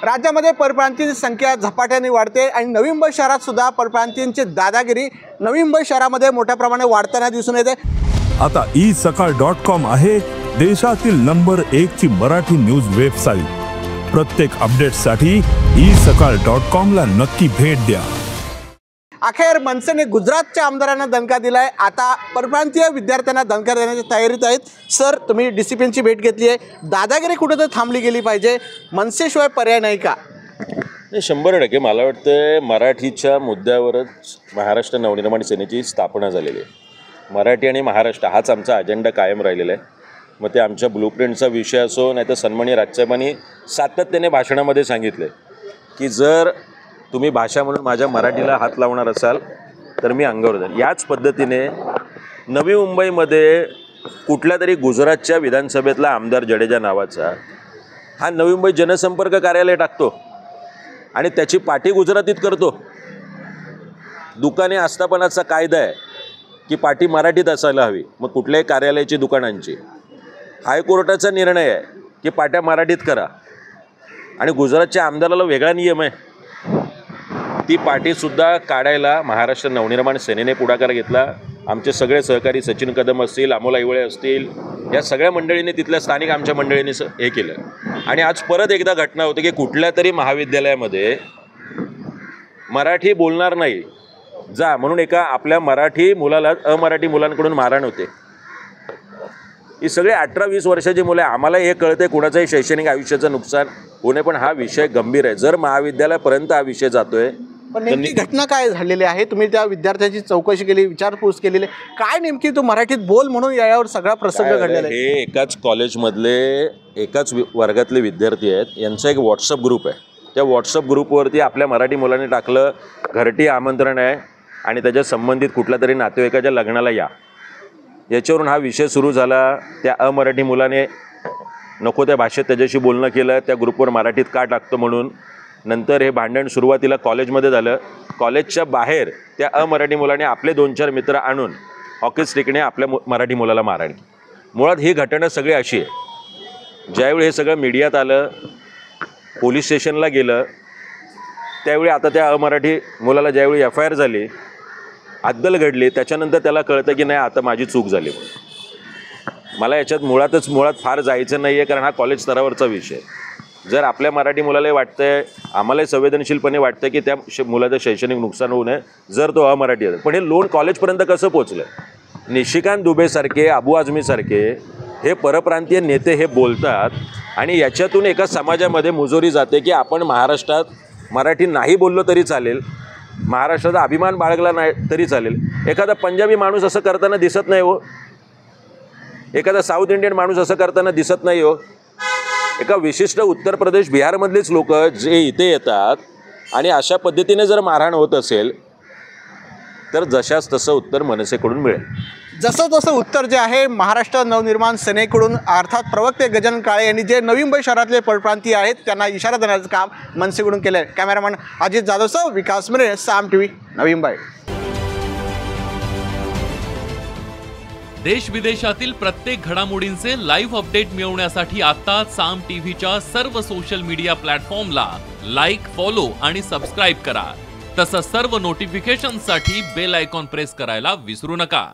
राज्यामध्ये परप्रांतीयांची संख्या झपाट्याने वाढते आणि नवी मुंबई शहरात सुद्धा परप्रांतीयांची दादागिरी नवी मुंबई शहरामध्ये मोठ्या प्रमाणात वाढताना दिसून येते। आता isakal.com आहे देशातील नंबर 1 ची मराठी न्यूज वेबसाईट। प्रत्येक अपडेटसाठी isakal.com ला नक्की भेट द्या। अखेर मनसेने गुजरातच्या आमदारांना दणका दिलाय। आता परप्रांतीय विद्यार्थ्यांना दणका देण्याच्या तयारीत आहेत। सर, तुम्ही डिसिप्लिनची भेट घेतली आहे, दादागिरी कुठेतरी थांबली गेली पाहिजे, मनसेशिवाय पर्याय नाही का? 100% मला वाटतं मराठीच्या मुद्द्यावरच महाराष्ट्र नवनिर्माण सेनेची स्थापना झालेली आहे। मराठी आणि महाराष्ट्र हाच आमचा अजेंडा कायम राहिलेला आहे। मग ते आमच्या ब्लूप्रिंटचा विषय असो, नाही तर सन्माननीय राज्यसभांनी सातत्याने भाषणामध्ये सांगितलं की जर तुम्ही भाषा म्हणून माझ्या मराठीला हात लावणार असाल तर मी अंगावर जाईल। याच पद्धतीने नवी मुंबईमध्ये कुठल्या तरी गुजरातच्या विधानसभेतला आमदार जडेजा नावाचा हा नवी मुंबई जनसंपर्क कार्यालय टाकतो आणि त्याची पाठी गुजरातीत करतो। दुकाने आस्थापनाचा कायदा आहे की पाठी मराठीत असायला हवी, मग कुठल्याही कार्यालयाची दुकानांची। हायकोर्टाचा निर्णय आहे की पाट्या मराठीत करा आणि गुजरातच्या आमदाराला वेगळा नियम आहे। ती पाटीसुद्धा काढायला महाराष्ट्र नवनिर्माण सेनेने पुढाकार घेतला। आमचे सगळे सहकारी सचिन कदम असतील, अमोल ऐवळे असतील, या सगळ्या मंडळींनी, तिथल्या स्थानिक आमच्या मंडळींनी हे केलं। आणि आज परत एकदा घटना होते की कुठल्या तरी महाविद्यालयामध्ये मराठी बोलणार नाही जा म्हणून एका आपल्या मराठी मुलाला अमराठी मुलांकडून मारहाण होते। ही सगळे 18-20 वर्षाची मुलं आहे। आम्हाला हे कळतं कुणाचंही शैक्षणिक आयुष्याचं नुकसान होणे, पण हा विषय गंभीर आहे। जर महाविद्यालयापर्यंत हा विषय जातोय, पण नेमकी घटना काय झालेली आहे? तुम्ही त्या विद्यार्थ्याची चौकशी केली, विचारपूस केलेली, काय नेमकी तू मराठीत बोल म्हणून यावर सगळा प्रसंग घडलेला आहे? हे एकाच कॉलेजमधले एकाच वर्गातले विद्यार्थी आहेत, यांचा एक व्हॉट्सअप ग्रुप आहे। त्या व्हॉट्सअप ग्रुपवरती आपल्या मराठी मुलांनी टाकलं घरटी आमंत्रण आहे आणि त्याच्या संबंधित कुठल्या तरी नातेवाईकाच्या लग्नाला या। याच्यावरून हा विषय सुरू झाला। त्या अमराठी मुलाने नको त्या भाषेत त्याच्याशी बोलणं केलं, त्या ग्रुपवर मराठीत का टाकतो म्हणून। नंतर हे भांडण सुरुवातीला कॉलेजमध्ये झालं। कॉलेजच्या बाहेर त्या अमराठी मुलाने आपले 2-4 मित्र आणून हॉकी स्टिकने आपल्या मराठी मुलाला मारहाण केली। मुळात ही घटना सगळी अशी आहे, ज्यावेळी हे सगळं मीडियात आलं, पोलीस स्टेशनला गेलं, त्यावेळी आता त्या अमराठी मुलाला ज्यावेळी FIR झाली, अद्दल घडली, त्याच्यानंतर त्याला कळतं की नाही आता माझी चूक झाली। मला याच्यात मुळात फार जायचं नाही आहे, कारण हा कॉलेज स्तरावरचा विषय। जर आपल्या मराठी मुलालाही वाटतंय, आम्हालाही संवेदनशीलपणे वाटतं की त्या मुलाचं शैक्षणिक नुकसान होऊ नये जर तो अमराठी आहे, पण हे लोन कॉलेजपर्यंत कसं पोचलं? निशिकांत दुबेसारखे, अबू आझमीसारखे हे परप्रांतीय नेते हे बोलतात आणि याच्यातून एका समाजामध्ये मुजोरी जाते की आपण महाराष्ट्रात मराठी नाही बोललो तरी चालेल, महाराष्ट्राचा अभिमान बाळगला नाही तरी चालेल। एखादा पंजाबी माणूस असं करताना दिसत नाही हो, एखादा साऊथ इंडियन माणूस असं करताना दिसत नाही हो। एका विशिष्ट उत्तर प्रदेश बिहारमधलेच लोक जे इथे येतात आणि अशा पद्धतीने जर मारहाण होत असेल तर जशास तसं उत्तर मनसेकडून मिळेल। जसं तसं उत्तर जे आहे महाराष्ट्र नवनिर्माण सेनेकडून, अर्थात प्रवक्ते गजानन काळे यांनी जे नवी मुंबई शहरातले परप्रांतीय आहेत त्यांना इशारा देण्याचं काम मनसेकडून केलं आहे। कॅमेरामॅन अजित जाधवसह विकास मिरे, साम TV, नवी मुंबई। देश विदेशातील प्रत्येक घडामोडींचे लाईव्ह अपडेट मिळवण्यासाठी आता साम टीव्हीच्या सर्व सोशल मीडिया प्लॅटफॉर्मला लाईक, फॉलो आणि सबस्क्राईब करा। तसंच सर्व नोटिफिकेशनसाठी बेल आयकॉन प्रेस करायला विसरू नका।